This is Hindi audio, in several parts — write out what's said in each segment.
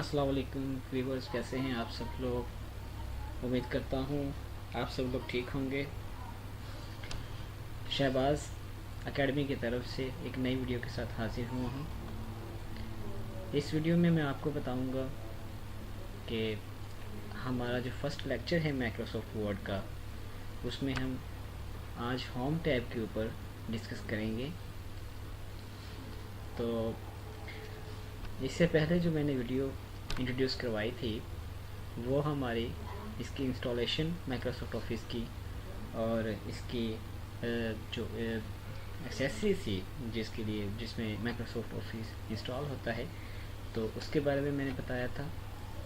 अस्सलाम वालेकुम व्यूवर्स, कैसे हैं आप सब लोग। उम्मीद करता हूँ आप सब लोग ठीक होंगे। शहबाज एकेडमी की तरफ से एक नई वीडियो के साथ हाजिर हुआ हूँ। इस वीडियो में मैं आपको बताऊँगा कि हमारा जो फर्स्ट लेक्चर है माइक्रोसॉफ्ट वर्ड का, उसमें हम आज होम टैब के ऊपर डिस्कस करेंगे। तो इससे पहले जो मैंने वीडियो इंट्रोड्यूस करवाई थी वो हमारी इसकी इंस्टॉलेशन माइक्रोसॉफ्ट ऑफिस की और इसकी जो एक्सेसरीज थी जिसमें माइक्रोसॉफ्ट ऑफिस इंस्टॉल होता है, तो उसके बारे में मैंने बताया था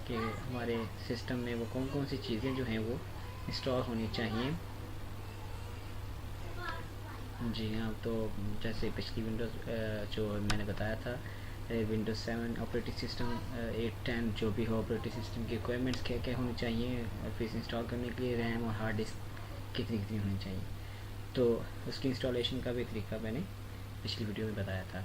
कि हमारे सिस्टम में वो कौन कौन सी चीज़ें जो हैं वो इंस्टॉल होनी चाहिए। जी हाँ, तो जैसे पिछली विंडोज़ जो मैंने बताया था, विंडोज़ 7 ऑपरेटिंग सिस्टम, 8 10 जो भी हो ऑपरेटिंग सिस्टम की रिक्वायरमेंट्स क्या क्या होनी चाहिए ऑफिस इंस्टॉल करने के लिए, रैम और हार्ड डिस्क कितनी कितनी होनी चाहिए। तो उसकी इंस्टॉलेशन का भी तरीका मैंने पिछली वीडियो में बताया था।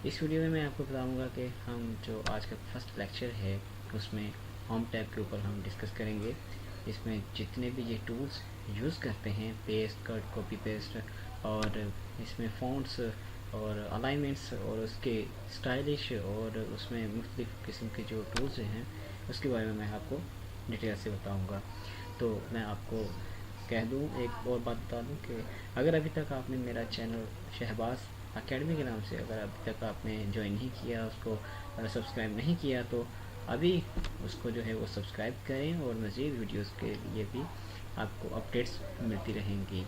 इस वीडियो में मैं आपको बताऊंगा कि हम जो आज का फर्स्ट लेक्चर है उसमें होम टैब के ऊपर हम डिस्कस करेंगे। इसमें जितने भी ये टूल्स यूज़ करते हैं, पेस्ट, कट, कॉपी पेस्ट, और इसमें फ़ॉन्ट्स और अलाइनमेंट्स और उसके स्टाइलिश और उसमें मुख्तलिफ़ किस्म के जो टूल्स हैं उसके बारे में मैं आपको डिटेल से बताऊंगा। तो मैं आपको कह दूं, एक और बात बता दूं कि अगर अभी तक आपने मेरा चैनल शहबाज एकेडमी के नाम से अगर अभी तक आपने ज्वाइन नहीं किया, उसको सब्सक्राइब नहीं किया, तो अभी उसको जो है वो सब्सक्राइब करें और मज़ीद वीडियोस के लिए भी आपको अपडेट्स मिलती रहेंगी।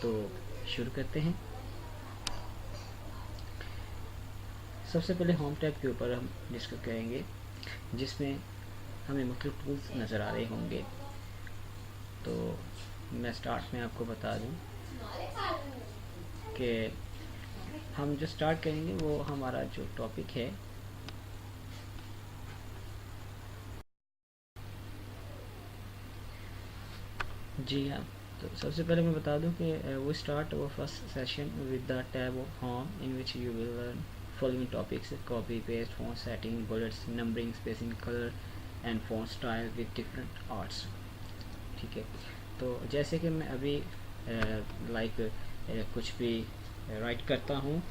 तो शुरू करते हैं। सबसे पहले होम टैब के ऊपर हम डिस्कस करेंगे, जिसमें हमें मुख्तलिफ टूल्स नज़र आ रहे होंगे। तो मैं स्टार्ट में आपको बता दूं कि हम जो स्टार्ट करेंगे वो हमारा जो टॉपिक है जी हाँ। तो सबसे पहले मैं बता दूं कि वो स्टार्ट वो first session with the tab of home in which you will learn following topics: copy paste, font setting, bullets, numbering, spacing, colour and font style with different arts. ठीक है। तो जैसे कि मैं अभी लाइक कुछ भी राइट करता हूँ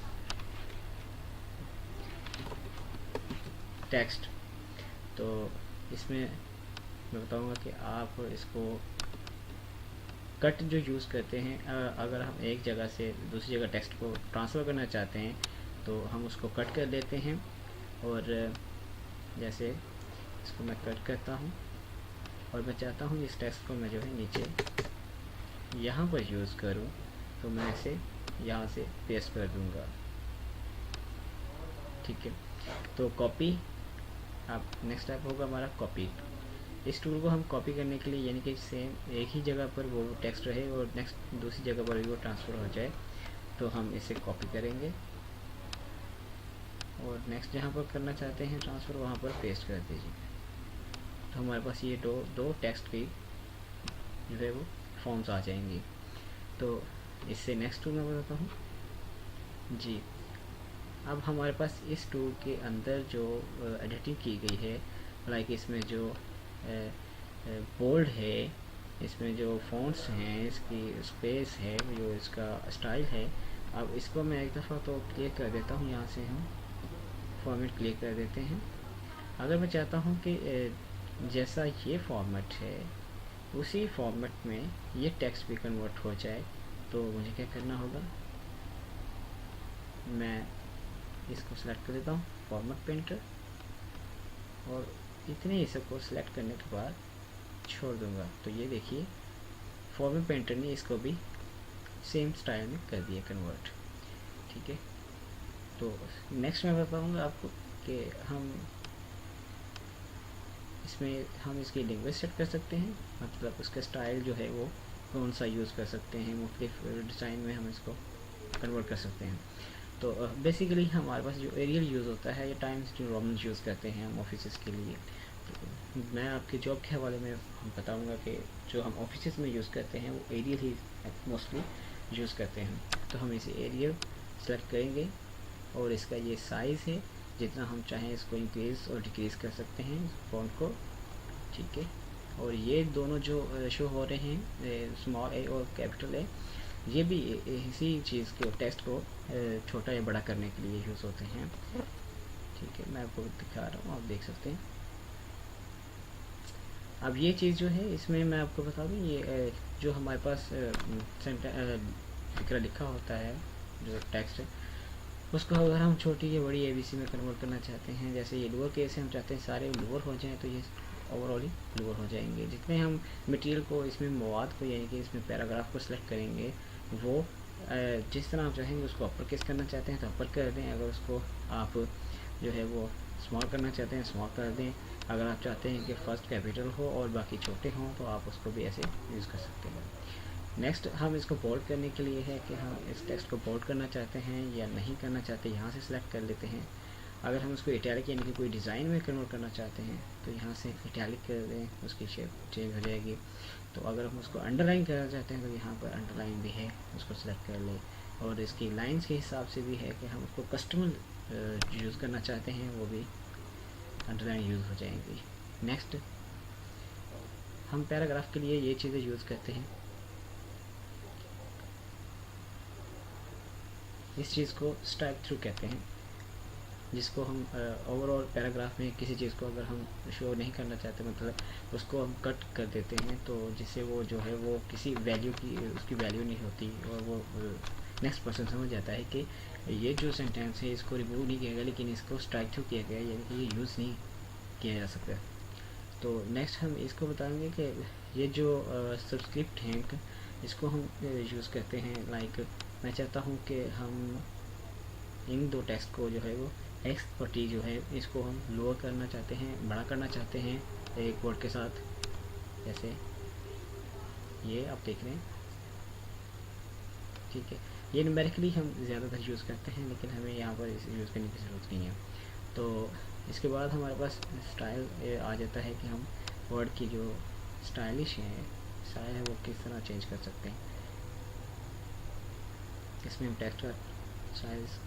टेक्स्ट, तो इसमें मैं बताऊंगा कि आप इसको कट जो यूज़ करते हैं, अगर हम एक जगह से दूसरी जगह टेक्स्ट को ट्रांसफ़र करना चाहते हैं तो हम उसको कट कर देते हैं। और जैसे इसको मैं कट करता हूँ और मैं चाहता हूँ इस टेक्स्ट को मैं जो है नीचे यहाँ पर यूज़ करूँ, तो मैं इसे यहाँ से पेस्ट कर दूँगा। ठीक है। तो कॉपी, अब नेक्स्ट स्टेप होगा हमारा कॉपी। इस टूल को हम कॉपी करने के लिए, यानी कि सेम एक ही जगह पर वो टेक्स्ट रहे और नेक्स्ट दूसरी जगह पर भी वो ट्रांसफ़र हो जाए, तो हम इसे कॉपी करेंगे और नेक्स्ट जहाँ पर करना चाहते हैं ट्रांसफ़र वहाँ पर पेस्ट कर दीजिए। तो हमारे पास ये दो टेक्स्ट की जो है वो फॉर्म्स आ जाएंगी। तो इससे नेक्स्ट टूल मैं बताता हूँ जी। अब हमारे पास इस टूल के अंदर जो एडिटिंग की गई है, लाइक इसमें जो बोल्ड है, इसमें जो फ़ॉन्ट्स हैं, इसकी स्पेस है, जो इसका स्टाइल है, अब इसको मैं एक दफ़ा तो क्लिक कर देता हूँ। यहाँ से हम फॉर्मेट क्लिक कर देते हैं। अगर मैं चाहता हूँ कि जैसा ये फॉर्मेट है उसी फॉर्मेट में ये टेक्स्ट भी कन्वर्ट हो जाए, तो मुझे क्या करना होगा, मैं इसको सेलेक्ट कर देता हूँ फॉर्मेट पेंटर, और इतने ही सबको सेलेक्ट करने के बाद छोड़ दूँगा। तो ये देखिए फॉर्मेट पेंटर ने इसको भी सेम स्टाइल में कर दिया कन्वर्ट। ठीक है। तो नेक्स्ट मैं बताऊँगा आपको कि हम इसकी लैंग्वेज सेट कर सकते हैं, मतलब उसका स्टाइल जो है वो कौन सा यूज़ कर सकते हैं, मुख्तलिफ डिज़ाइन में हम इसको कन्वर्ट कर सकते हैं। तो बेसिकली हमारे पास जो एरियल यूज़ होता है, या टाइम्स न्यू रोमन यूज़ करते हैं हम ऑफिस के लिए। तो मैं आपके जॉब के हवाले में बताऊंगा कि जो हम ऑफिस में यूज़ करते हैं वो एरियल ही मोस्टली यूज़ करते हैं। तो हम इसे एरियल सेलेक्ट करेंगे और इसका ये साइज़ है जितना हम चाहें इसको इंक्रीज़ और डिक्रीज़ कर सकते हैं फ़ॉन्ट को, ठीक है। और ये दोनों जो शो हो रहे हैं स्मॉल ए और कैपिटल ए, ये भी इसी चीज़ के टेक्स्ट को छोटा या बड़ा करने के लिए यूज़ होते हैं, ठीक है। मैं आपको दिखा रहा हूँ, आप देख सकते हैं। अब ये चीज़ जो है इसमें मैं आपको बता दूँ, ये जो हमारे पास फिक्रा लिखा होता है, जो टेक्स्ट है, उसको अगर हम छोटी या बड़ी एबीसी में कन्वर्ट करना चाहते हैं, जैसे ये लोअर केस है, हम चाहते हैं सारे लोअर हो जाएं, तो ये ओवरऑल ही लोअर हो जाएंगे। जितने हम मटेरियल को, इसमें मवाद को, यानी कि इसमें पैराग्राफ को सिलेक्ट करेंगे, वो जिस तरह आप चाहेंगे उसको अपर केस करना चाहते हैं तो अपर कर दें, अगर उसको आप जो है वो स्मॉल करना चाहते हैं स्मॉल कर दें, अगर आप चाहते हैं कि फ़र्स्ट कैपिटल हो और बाकी छोटे हों तो आप उसको भी ऐसे यूज़ कर सकते हैं। नेक्स्ट हम इसको बोल्ड करने के लिए है कि हम इस टेक्स्ट को बोल्ड करना चाहते हैं या नहीं करना चाहते, यहाँ से सिलेक्ट कर लेते हैं। अगर हम उसको इटैलिक यानी कि कोई डिज़ाइन में कन्वर्ट करना चाहते हैं तो यहाँ से इटैलिक कर दें, उसकी शेप चेंज हो जाएगी। तो अगर हम उसको अंडरलाइन करना चाहते हैं तो यहाँ पर अंडरलाइन भी है, उसको सिलेक्ट कर लें। और इसकी लाइंस के हिसाब से भी है कि हम उसको कस्टमर यूज़ करना चाहते हैं, वो भी अंडरलाइन यूज़ हो जाएंगी। नेक्स्ट हम पैराग्राफ के लिए ये चीज़ें यूज़ करते हैं। इस चीज़ को स्ट्राइक थ्रू कहते हैं, जिसको हम ओवरऑल पैराग्राफ में किसी चीज़ को अगर हम शो नहीं करना चाहते, मतलब उसको हम कट कर देते हैं, तो जिससे वो जो है वो किसी वैल्यू की, उसकी वैल्यू नहीं होती और वो नेक्स्ट पर्सन समझ जाता है कि ये जो सेंटेंस है इसको रिमूव नहीं किया गया, लेकिन इसको स्ट्राइक थ्रू किया गया, यानी कि ये यूज़ नहीं किया जा सकता। तो नेक्स्ट हम इसको बताएंगे कि ये जो सब्सक्रिप्ट हैं इसको हम यूज़ करते हैं। लाइक मैं चाहता हूँ कि हम इन दो टेक्स्ट को जो है वो एक्स और टी जो है इसको हम लोअर करना चाहते हैं, बड़ा करना चाहते हैं एक वर्ड के साथ, जैसे ये आप देख रहे हैं, ठीक है। ये न्यूमेरिकली हम ज़्यादातर यूज़ करते हैं, लेकिन हमें यहाँ पर इसे यूज़ करने की ज़रूरत नहीं है। तो इसके बाद हमारे पास स्टाइल आ जाता है कि हम वर्ड की जो स्टाइलिश है स्टाइल है वो किस तरह चेंज कर सकते हैं। इसमें हम टेक्स्ट का साइज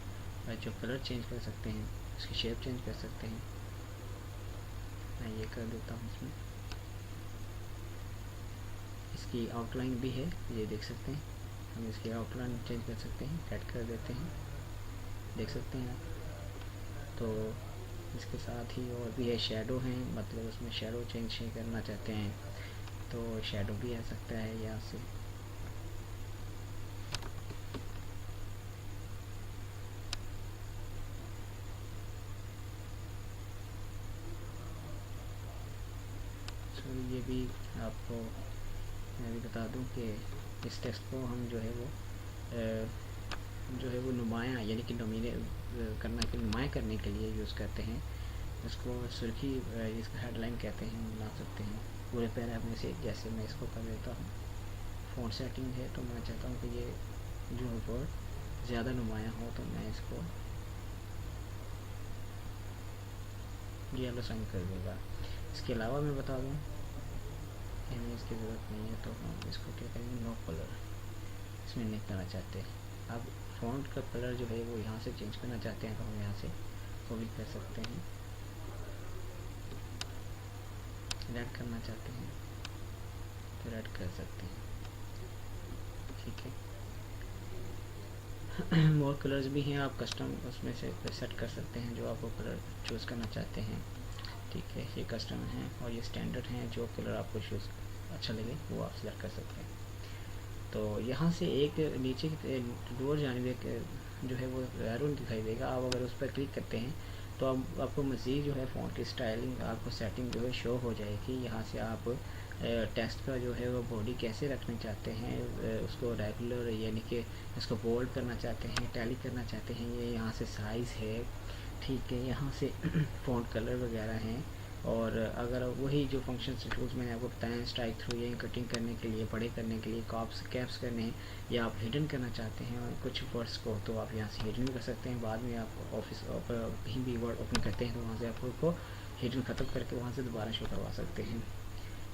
जो कलर चेंज कर सकते हैं, उसकी शेप चेंज कर सकते हैं। मैं ये कर देता हूँ, इसमें इसकी आउटलाइन भी है, ये देख सकते हैं। हम इसकी आउटलाइन चेंज कर सकते हैं, ऐड कर देते हैं, देख सकते हैं आप। तो इसके साथ ही और भी है शैडो हैं, मतलब उसमें शैडो चेंज करना चाहते हैं तो शैडो भी आ सकता है यहाँ से। ये भी आपको मैं भी बता दूं कि इस टेक्स्ट को हम जो है वो नुमाया यानी कि नुमाया करने के लिए यूज़ करते हैं। इसको सुर्खी इसका हेडलाइन कहते हैं, बना सकते हैं पूरे पैराग्राफ में से। जैसे मैं इसको कर देता हूँ, फ़ॉन्ट सेटिंग है, तो मैं चाहता हूँ कि ये जो वर्ड ज़्यादा नुमाया हो, तो मैं इसको येलो साइन कर दूँगा। इसके अलावा मैं बता दूँ हमें इसकी ज़रूरत नहीं है, तो हम इसको क्या करेंगे, नो कलर इसमें नहीं करना चाहते। अब फ़ॉन्ट का कलर जो है वो यहाँ से चेंज करना चाहते हैं, तो हम यहाँ से वो भी कर सकते हैं। रेड करना चाहते हैं तो रेड कर सकते हैं, ठीक है। मोर कलर्स भी हैं, आप कस्टम उसमें से सेट कर सकते हैं जो आपको कलर चूज़ करना चाहते हैं, ठीक है। ये कस्टम हैं और ये स्टैंडर्ड हैं, जो कलर आपको चूज़ अच्छा लगे वो आप सिलेक्ट कर सकते हैं। तो यहाँ से एक नीचे की लोअर जानिब एक जो है वो एरो दिखाई देगा। आप अगर उस पर क्लिक करते हैं तो अब आपको मज़ीद जो है फ़ॉन्ट की स्टाइलिंग, आपको सेटिंग जो है शो हो जाएगी। यहाँ से आप टेक्स्ट का जो है वो बॉडी कैसे रखना चाहते हैं, उसको रेगुलर यानी कि इसको बोल्ड करना चाहते हैं, टैली करना चाहते हैं, ये यहाँ से साइज़ है, ठीक है। यहाँ से फ़ॉन्ट कलर वगैरह हैं। और अगर वही जो फंक्शन टूल्स मैंने आपको बताया, स्ट्राइक थ्रू या कटिंग करने के लिए, बड़े करने के लिए, कैप्स करने हैं, या आप हिडन करना चाहते हैं कुछ वर्ड्स को, तो आप यहाँ से हिडन कर सकते हैं। बाद में आप ऑफिस कहीं भी वर्ड ओपन करते हैं तो वहाँ से आप उसको हिडन ख़त्म करके वहाँ से दोबारा शो करवा सकते हैं,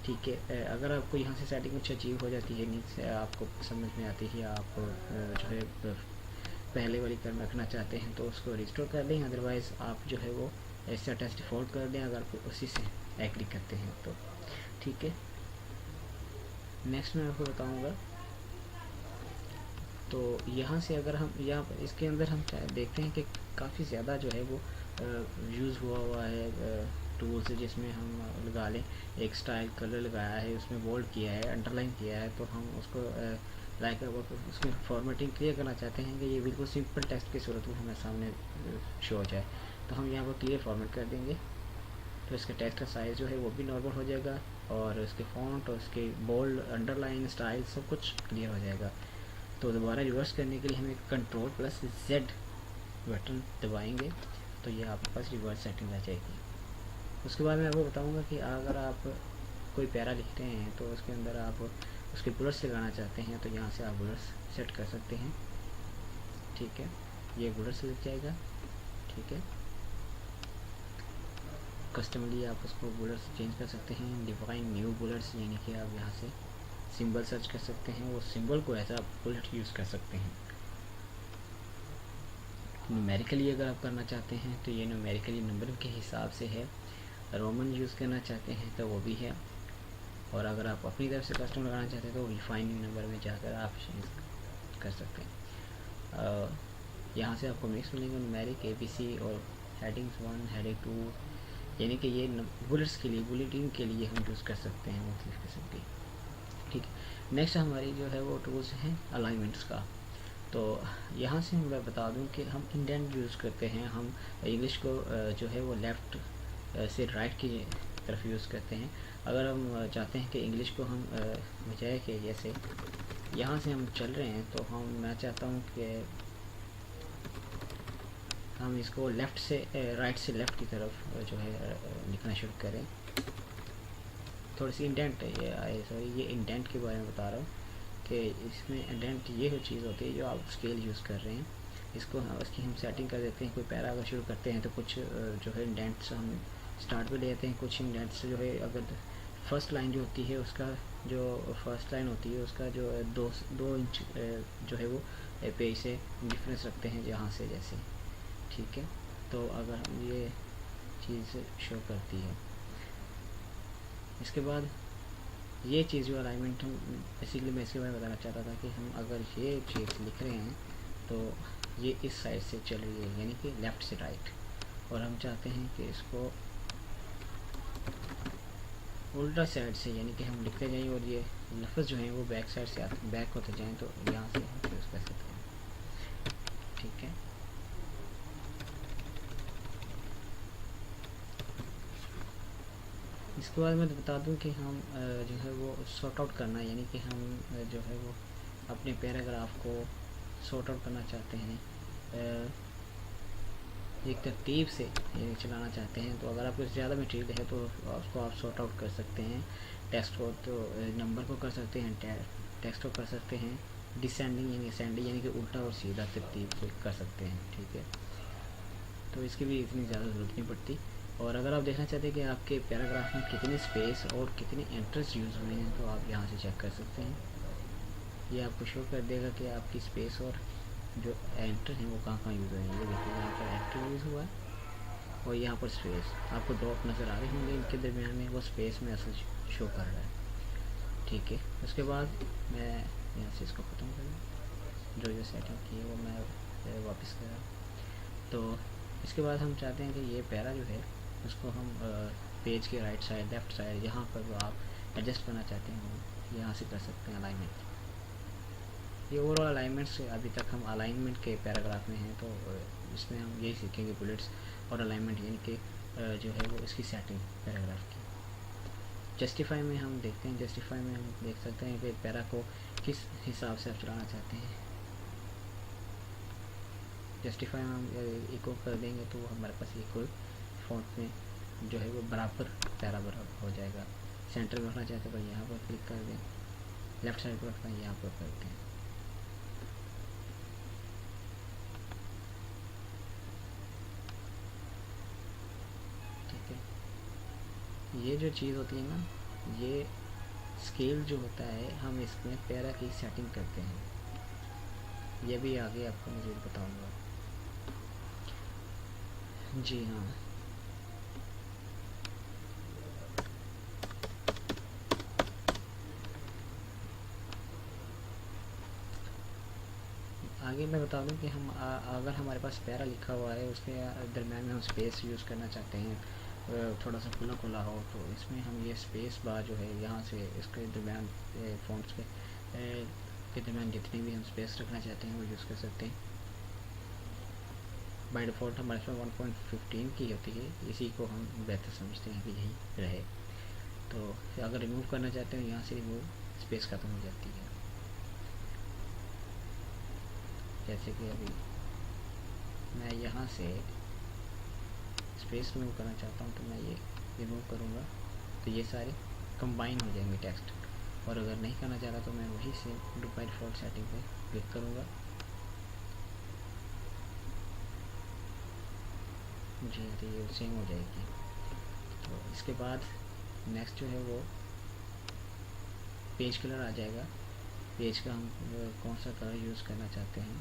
ठीक है। अगर आपको यहाँ से सेटिंग कुछ अचीव हो जाती है, नीचे आपको समझ में आती है, आप जो है पहले वाली कर रखना चाहते हैं तो उसको रिस्टोर कर दें, अदरवाइज़ आप जो है वो ऐसा टेस्ट डिफ़ॉल्ट कर दें अगर आप उसी से एग्री करते हैं तो। ठीक है, नेक्स्ट मैं आपको बताऊंगा। तो यहाँ से अगर हम यहाँ इसके अंदर हम देखते हैं कि काफ़ी ज़्यादा जो है वो यूज़ हुआ है टूल्स, जिसमें हम लगा लें एक स्टाइल कलर लगाया है, उसमें बोल्ड किया है, अंडरलाइन किया है, तो हम उसको लाइक उसमें फॉर्मेटिंग क्लियर करना चाहते हैं कि ये बिल्कुल सिंपल टेक्स्ट की सूरत में हमें सामने शो हो जाए, तो हम यहाँ पर क्लियर फॉर्मेट कर देंगे। तो इसका टेक्स्ट का साइज़ जो है वो भी नॉर्मल हो जाएगा और इसके फॉन्ट और इसके बोल्ड अंडरलाइन स्टाइल सब कुछ क्लियर हो जाएगा। तो दोबारा रिवर्स करने के लिए हमें Ctrl+Z बटन दबाएंगे तो ये आपके पास रिवर्स सेटिंग आ जाएगी। उसके बाद मैं आपको बताऊंगा कि अगर आप कोई पैरा लिख रहे हैं तो उसके अंदर आप उसके बुलेट्स लगाना चाहते हैं तो यहाँ से आप बुलेट्स सेट कर सकते हैं। ठीक है, ये बुलेट्स लग जाएगा। ठीक है, कस्टमली आप उसको बुलेट्स चेंज कर सकते हैं। डिफाइन न्यू बुलेट्स, यानी कि आप यहाँ से सिंबल सर्च कर सकते हैं, वो सिंबल को ऐसा आप बुलेट यूज़ कर सकते हैं। न्यूमेरिकली अगर आप करना चाहते हैं तो ये न्यूमेरिकली नंबर के हिसाब से है। रोमन यूज़ करना चाहते हैं तो वो भी है, और अगर आप अपनी तरफ से कस्टम लगाना चाहते हैं तो रिफाइनिंग नंबर में जाकर आप कर सकते हैं। यहाँ से आपको मिक्स मिलेंगे न्यूमेरिक ABC और हेडिंग्स 1 हेडिंग 2, यानी कि ये बुलेट्स के लिए बुलेटिन के लिए हम यूज़ कर सकते हैं मुख्तलिफ किस्म की। ठीक है, नेक्स्ट हमारी जो है वो टूल्स हैं अलाइनमेंट्स का। तो यहाँ से मैं बता दूं कि हम इंडेंट यूज़ करते हैं, हम इंग्लिश को जो है वो लेफ़्ट से राइट की तरफ यूज़ करते हैं। अगर हम चाहते हैं कि इंग्लिश को हम बजाय कि जैसे यहाँ से हम चल रहे हैं तो मैं चाहता हूँ कि हम इसको लेफ़्ट से राइट से लेफ़्ट की तरफ जो है लिखना शुरू करें। थोड़ी सी इंडेंट है ये, सॉरी ये इंडेंट के बारे में बता रहा हूँ कि इसमें इंडेंट ये चीज़ होती है जो आप स्केल यूज़ कर रहे हैं, इसको उसकी हम सेटिंग कर देते हैं। कोई पैरा अगर शुरू करते हैं तो कुछ जो है इंडेंट्स हम स्टार्ट में ले जाते हैं, कुछ इंडेंट्स जो है अगर फर्स्ट लाइन जो होती है उसका जो फर्स्ट लाइन होती है उसका जो 2 इंच जो है वो पेज से डिफरेंस रखते हैं जहाँ से जैसे। ठीक है, तो अगर हम ये चीज़ शो करती है। इसके बाद ये चीज़ जो अलाइनमेंट हम बेसिकली मैं इसके बारे में बताना चाहता था कि हम अगर ये चीज़ लिख रहे हैं तो ये इस साइड से चल रही है, यानी कि लेफ़्ट से राइट, और हम चाहते हैं कि इसको उल्टा साइड से, यानी कि हम लिखते जाएं और ये लफ्ज़ जो हैं वो बैक साइड से बैक होते जाएं, तो यहाँ से हम यूज़ कर सकते हैं। ठीक है, इसके बाद मैं बता दूं कि हम जो है वो सॉर्ट आउट करना, यानी कि हम जो है वो अपने पैराग्राफ को सॉर्ट आउट करना चाहते हैं, एक तरतीब से ये चलाना चाहते हैं। तो अगर आपको ज़्यादा मटेरियल है तो उसको आप सॉर्ट आउट कर सकते हैं। टेक्स्ट को तो नंबर को कर सकते हैं, टेक्स्ट को कर सकते हैं, डिसेंडिंग यानी असेंडिंग यानी कि उल्टा और सीधा तरतीब से कर सकते हैं। ठीक है, तो इसकी भी इतनी ज़्यादा ज़रूरत नहीं पड़ती। और अगर आप देखना चाहते हैं कि आपके पैराग्राफ में कितने स्पेस और कितने एंटर्स यूज़ हुए हैं तो आप यहाँ से चेक कर सकते हैं। ये आपको शो कर देगा कि आपकी स्पेस और जो एंटर हैं वो कहाँ यूज़ हुए हैं। ये देखिए यहाँ पर एंटर यूज़ हुआ है और यहाँ पर स्पेस आपको डॉट नज़र आ रहे होंगे, इनके दरमियान में वो स्पेस में असल शो कर रहा है। ठीक है, उसके बाद मैं यहाँ से इसको ख़त्म करूँ, जो सेटिंग की है वो मैं वापस कर रहा। तो इसके बाद हम चाहते हैं कि ये पैरा जो है उसको हम पेज के राइट साइड लेफ़्ट साइड जहाँ पर आप एडजस्ट करना चाहते हैं यहाँ से कर सकते हैं अलाइनमेंट। ये ओवरऑल अलाइनमेंट से अभी तक हम अलाइनमेंट के पैराग्राफ में हैं, तो इसमें हम यही सीखेंगे बुलेट्स और अलाइनमेंट, यानी कि जो है वो इसकी सेटिंग पैराग्राफ की। जस्टिफाई में हम देखते हैं, जस्टिफाई में हम देख सकते हैं कि पैरा को किस हिसाब से आप चलाना चाहते हैं। जस्टिफाई में हम इक्वल कर देंगे तो हमारे पास इक्वल फॉन्ट में जो है वो बराबर पैरा बराबर हो जाएगा। सेंटर में रखना चाहते हैं भाई यहाँ पर क्लिक कर दें, लेफ़्ट साइड पर रखना है यहाँ पर करते हैं। ठीक है, ये जो चीज़ होती है ना, ये स्केल जो होता है हम इसमें पैरा की सेटिंग करते हैं। ये भी आगे आपको मज़ीद बताऊंगा। जी हाँ। आगे मैं बता दूं कि हम अगर हमारे पास पैरा लिखा हुआ है उसके दरम्यान में हम स्पेस यूज़ करना चाहते हैं, थोड़ा सा खुला खुला हो, तो इसमें हम ये स्पेस बार जो है यहाँ से इसके दरम्यान फ़ॉन्ट्स के दरम्यान जितनी भी हम स्पेस रखना चाहते हैं वो यूज़ कर सकते हैं। बाय डिफ़ॉल्ट हमारे पास 1.15 की होती है, इसी को हम बेहतर समझते हैं कि यही रहे। तो अगर रिमूव करना चाहते हैं यहाँ से रिमूव स्पेस ख़त्म हो जाती है। जैसे कि अभी मैं यहाँ से स्पेस रिमूव करना चाहता हूँ तो मैं ये रिमूव करूँगा तो ये सारे कंबाइन हो जाएंगे टेक्स्ट। और अगर नहीं करना चाह रहा तो मैं वही से बाय डिफ़ॉल्ट सेटिंग पे क्लिक करूँगा। जी तो ये सेम हो जाएगी। तो इसके बाद नेक्स्ट जो है वो पेज कलर आ जाएगा। पेज का हम कौन सा कलर यूज़ करना चाहते हैं,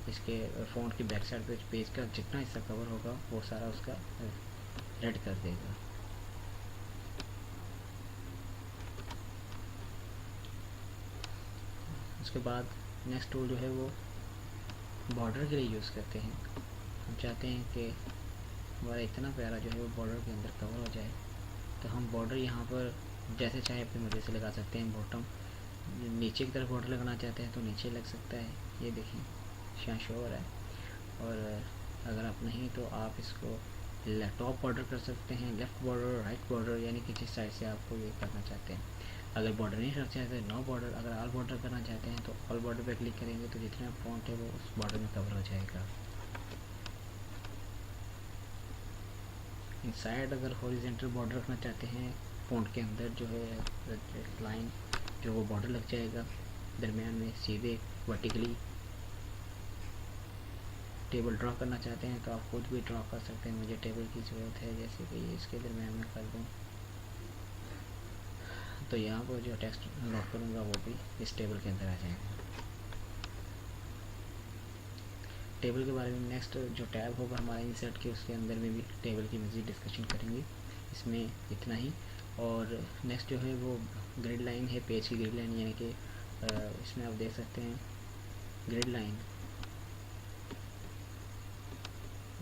इसके फ़ॉन्ट की बैक साइड पे पेज का जितना हिस्सा कवर होगा वो सारा उसका रेड कर देगा। उसके बाद नेक्स्ट टूल जो है वो बॉर्डर के लिए यूज़ करते हैं। हम चाहते हैं कि हमारा इतना प्यारा जो है वो बॉर्डर के अंदर कवर हो जाए, तो हम बॉर्डर यहाँ पर जैसे चाहे अपनी मर्ज़ी से लगा सकते हैं। बॉटम नीचे की तरफ बॉर्डर लगाना चाहते हैं तो नीचे लग सकता है, ये देखिए यहाँ शो हो रहा है। और अगर आप नहीं तो आप इसको टॉप बॉर्डर कर सकते हैं, लेफ़्ट बॉर्डर, राइट बॉर्डर, यानी कि जिस साइड से आपको ये करना चाहते हैं। अगर बॉर्डर नहीं रखना चाहते नो बॉर्डर, अगर ऑल बॉर्डर करना चाहते हैं तो ऑल बॉर्डर पे क्लिक करेंगे तो जितना फॉन्ट है वो उस बॉर्डर में कवर हो जाएगा। इनसाइड अगर हॉरिजेंटल बॉर्डर रखना चाहते हैं फॉन्ट के अंदर जो है लाइन जो वो बॉर्डर लग जाएगा दरमियान में सीधे वर्टिकली। टेबल ड्रा करना चाहते हैं तो आप खुद भी ड्रा कर सकते हैं, मुझे टेबल की ज़रूरत है, जैसे कि इसके दरमियान में कर दूँ तो यहाँ पर जो टेक्स्ट नोट करूँगा वो भी इस टेबल के अंदर आ जाएगा। टेबल के बारे में नेक्स्ट जो टैब होगा हमारा इंसर्ट के, उसके अंदर में भी टेबल की मज़ीद डिस्कशन करेंगे। इसमें इतना ही। और नेक्स्ट जो है वो ग्रिड लाइन है, पेज की ग्रिड लाइन, यानी कि इसमें आप देख सकते हैं ग्रिड लाइन,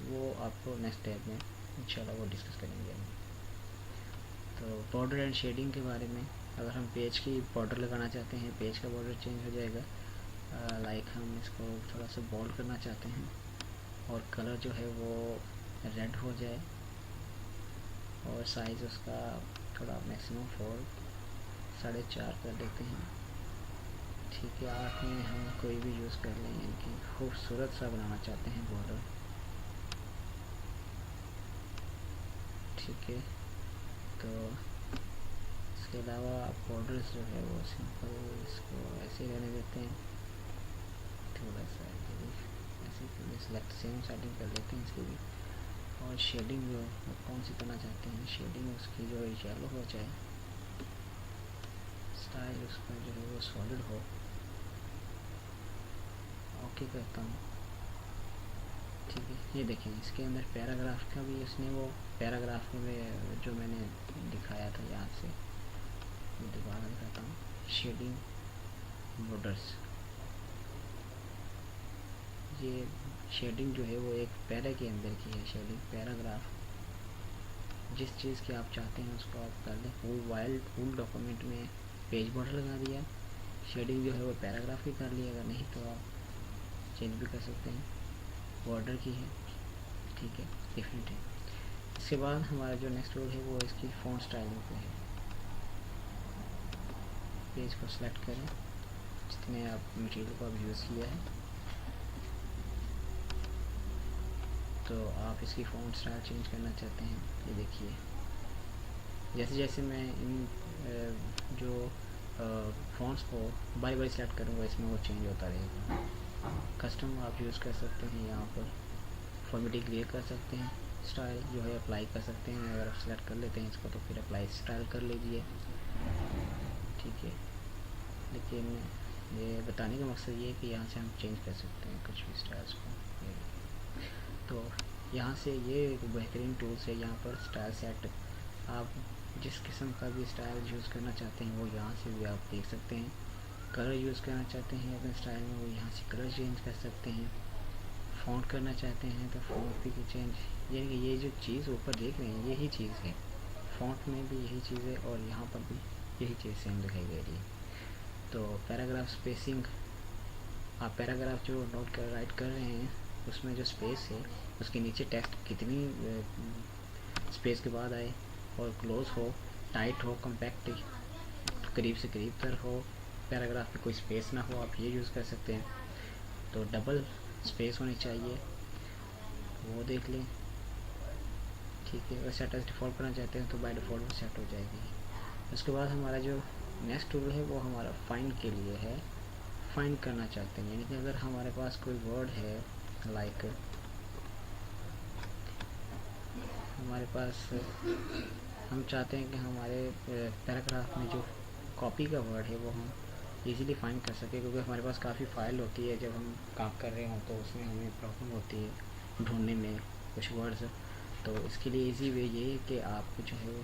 वो आपको नेक्स्ट टैब में इंशाल्लाह वो डिस्कस करेंगे हम। तो बॉर्डर एंड शेडिंग के बारे में, अगर हम पेज की बॉर्डर लगाना चाहते हैं, पेज का बॉर्डर चेंज हो जाएगा। लाइक हम इसको थोड़ा सा बोल्ड करना चाहते हैं और कलर जो है वो रेड हो जाए और साइज़ उसका थोड़ा मैक्सिमम 4.5 कर देते हैं। ठीक है, 8 में हम कोई भी यूज़ कर लें, यानी कि खूबसूरत सा बनाना चाहते हैं बॉर्डर। ठीक है, तो इसके अलावा बॉर्डर्स जो है वो सिंपल इसको ऐसे ही रहने देते हैं। थोड़ा सा ऐसे सेलेक्ट सेम सेटिंग कर लेते हैं इसकी भी। और शेडिंग जो कौन सी करना चाहते हैं, शेडिंग उसकी जो है येलो हो जाए, स्टाइल उसका जो है वो सॉलिड हो। ओके करता हूँ। ठीक है, ये देखें इसके अंदर पैराग्राफ का भी उसने वो पैराग्राफ में जो मैंने दिखाया था यहाँ से दोबारा दिखाता हूँ। शेडिंग बॉर्डर्स, ये शेडिंग जो है वो एक पैरा के अंदर की है शेडिंग। पैराग्राफ जिस चीज़ की आप चाहते हैं उसको आप कर दें। फुल डॉक्यूमेंट में पेज बॉर्डर लगा दिया, शेडिंग जो है वो पैराग्राफ की कर ली, अगर नहीं तो आप चेंज भी कर सकते हैं, बॉर्डर की है। ठीक है, डिफरेंट है। इसके बाद हमारा जो नेक्स्ट रोल है वो इसकी फ़ॉन्ट स्टाइलिंग पे है। पेज को सिलेक्ट करें जितने आप मटेरियल को आप यूज़ किया है, तो आप इसकी फ़ॉन्ट स्टाइल चेंज करना चाहते हैं। ये देखिए जैसे जैसे मैं इन जो फ़ॉन्ट्स को बारी बारी सेलेक्ट करूँगा इसमें वो चेंज होता रहेगा। कस्टम आप यूज़ कर सकते हैं, यहाँ पर फॉर्मेटिंग क्लियर कर सकते हैं, स्टाइल जो है अप्लाई कर सकते हैं। अगर आप सेलेक्ट कर लेते हैं इसको तो फिर अप्लाई स्टाइल कर लीजिए। ठीक है, लेकिन ये बताने का मकसद ये है कि यहाँ से हम चेंज कर सकते हैं कुछ भी स्टाइल्स को। तो यहाँ से ये एक बेहतरीन टूल्स है। यहाँ पर स्टाइल सेट, आप जिस किस्म का भी स्टाइल यूज़ करना चाहते हैं वो यहाँ से भी आप देख सकते हैं। कलर यूज़ करना चाहते हैं अपने स्टाइल में, वो यहाँ से कलर चेंज कर सकते हैं। फ़ॉन्ट करना चाहते हैं तो फ़ॉन्ट भी चेंज, यानी कि ये जो चीज़ ऊपर देख रहे हैं यही चीज़ है, फ़ॉन्ट में भी यही चीज़ है और यहाँ पर भी यही चीज़ सेम दिखाई दे रही है। तो पैराग्राफ स्पेसिंग, आप पैराग्राफ जो राइट कर रहे हैं उसमें जो स्पेस है उसके नीचे टेक्स्ट कितनी स्पेस के बाद आए, और क्लोज हो, टाइट हो, कम्पैक्ट, करीब से करीब तर हो, पैराग्राफ में कोई स्पेस ना हो, आप ये यूज़ कर सकते हैं। तो डबल स्पेस होनी चाहिए, वो देख लें, ठीक है। अगर सेट एज डिफ़ॉल्ट करना चाहते हैं तो बाय डिफ़ॉल्ट वो सेट हो जाएगी। उसके बाद हमारा जो नेक्स्ट टूल है वो हमारा फाइंड के लिए है। फाइंड करना चाहते हैं, यानी कि अगर हमारे पास कोई वर्ड है, लाइक हमारे पास, हम चाहते हैं कि हमारे पैराग्राफ में जो कॉपी का वर्ड है वो हम इजीली फाइंड कर सकें, क्योंकि हमारे पास काफ़ी फ़ाइल होती है, जब हम काम कर रहे हों तो उसमें हमें प्रॉब्लम होती है ढूंढने में कुछ वर्ड्स। तो इसके लिए इजी वे ये है कि आप जो है वो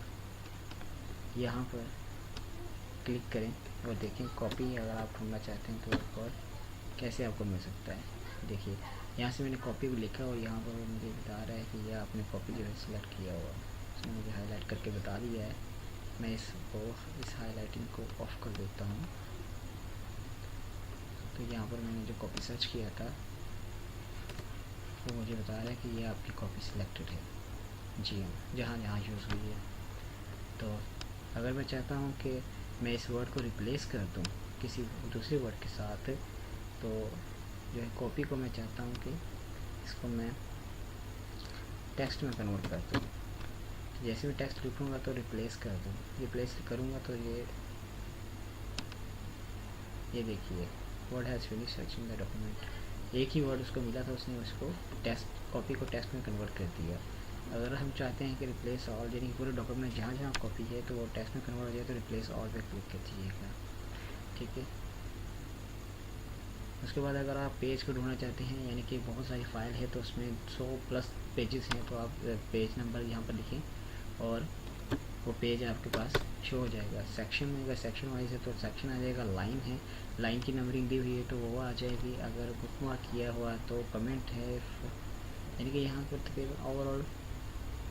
यहाँ पर क्लिक करें और देखें कॉपी अगर आप ढूंढना चाहते हैं तो वर्ड कैसे आपको मिल सकता है। देखिए यहाँ से मैंने कॉपी को लिखा और यहाँ पर मुझे बता रहा है कि यह आपने कॉपी जो है सिलेक्ट किया हुआ, उसने मुझे हाईलाइट करके बता दिया है। मैं इस हाईलाइटिंग को ऑफ़ कर देता हूँ। तो यहाँ पर मैंने जो कॉपी सर्च किया था वो मुझे बता रहा है कि ये आपकी कॉपी सिलेक्टेड है, जी हाँ, जहाँ जहाँ यूज़ हुई है। तो अगर मैं चाहता हूँ कि मैं इस वर्ड को रिप्लेस कर दूँ किसी दूसरे वर्ड के साथ, तो जो है कॉपी को मैं चाहता हूँ कि इसको मैं टेक्स्ट में कन्वर्ट कर दूँ। जैसे मैं टेक्स्ट लिखूँगा तो रिप्लेस कर दूँ, रिप्लेस करूँगा तो ये देखिए word has finish searching the document, एक ही वर्ड उसको मिला था, उसने उसको टेक्स्ट कॉपी को टेक्स्ट में कन्वर्ट कर दिया। अगर हम चाहते हैं कि रिप्लेस ऑल, यानी कि पूरे डॉक्यूमेंट जहाँ जहाँ कॉपी है तो वो टेक्स्ट में कन्वर्ट हो जाए, तो रिप्लेस ऑल पे क्लिक कर दीजिएगा, ठीक है। उसके बाद अगर आप पेज को ढूंढना चाहते हैं, यानी कि बहुत सारी फाइल है तो उसमें 100+ पेजेस हैं, तो आप पेज नंबर यहाँ पर लिखें और वो पेज आपके पास शो हो जाएगा। सेक्शन में अगर सेक्शन वाइज है तो सेक्शन आ जाएगा। लाइन है, लाइन की नंबरिंग दी हुई है तो वो आ जाएगी। अगर बुकमार्क किया हुआ तो कमेंट है, यानी कि यहाँ पर तकरीबन ओवरऑल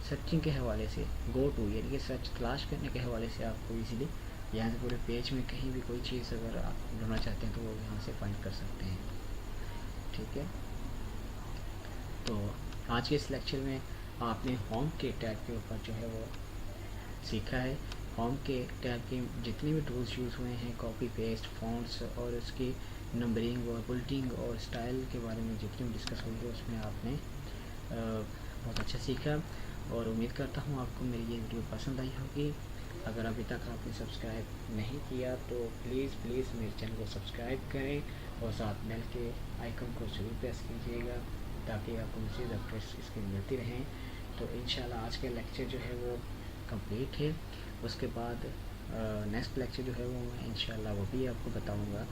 सर्चिंग के हवाले से गो टू, यानी कि सर्च तलाश करने के हवाले से आपको इजीली यहाँ से पूरे पेज में कहीं भी कोई चीज़ अगर आप ढूंढना चाहते हैं तो वो यहाँ से फाइंड कर सकते हैं, ठीक है। तो आज के इस लेक्चर में आपने होम के टैब के ऊपर जो है वो सीखा है। होम के टैब के जितने भी टूल्स यूज़ हुए हैं, कॉपी पेस्ट, फॉन्ट्स और उसकी नंबरिंग और बुलेटिंग और स्टाइल के बारे में जितनी भी डिस्कस हुई है उसमें आपने बहुत अच्छा सीखा, और उम्मीद करता हूँ आपको मेरी ये वीडियो पसंद आई होगी। अगर अभी तक आपने सब्सक्राइब नहीं किया तो प्लीज़ मेरे चैनल को सब्सक्राइब करें और साथ बेल के आइकन को ज़रूर प्रेस कीजिएगा ताकि आपको मज़ीद अपडेट्स इसकी मिलती रहें। तो इंशाल्लाह आज का लेक्चर जो है वो कंप्लीट है। उसके बाद नेक्स्ट लेक्चर जो है वो मैं इंशाल्लाह वो भी आपको बताऊंगा।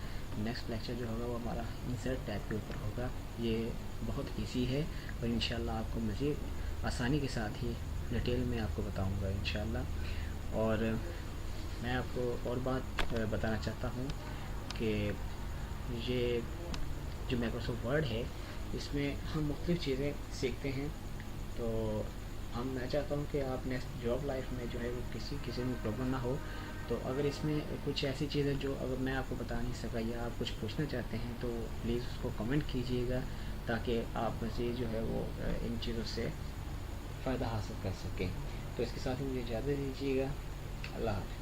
नेक्स्ट लेक्चर जो होगा वो हमारा इंसर्ट टैब के ऊपर होगा। ये बहुत इजी है और इंशाल्लाह आपको मज़ीद आसानी के साथ ही डिटेल में आपको बताऊंगा इंशाल्लाह। और मैं आपको और बात बताना चाहता हूँ कि ये जो माइक्रोसॉफ्ट वर्ड है इसमें हम मुख्तलिफ़ चीज़ें सीखते हैं। तो मैं चाहता हूँ कि आप नेक्स्ट जॉब लाइफ में जो है वो किसी में प्रॉब्लम ना हो। तो अगर इसमें कुछ ऐसी चीज़ें जो अगर मैं आपको बता नहीं सका या आप कुछ पूछना चाहते हैं तो प्लीज़ उसको कमेंट कीजिएगा ताकि आप मज़ीद जो है वो इन चीज़ों से फ़ायदा हासिल कर सकें। तो इसके साथ ही मुझे इजाज़त दीजिएगा। अल्लाह हाफ़िज़।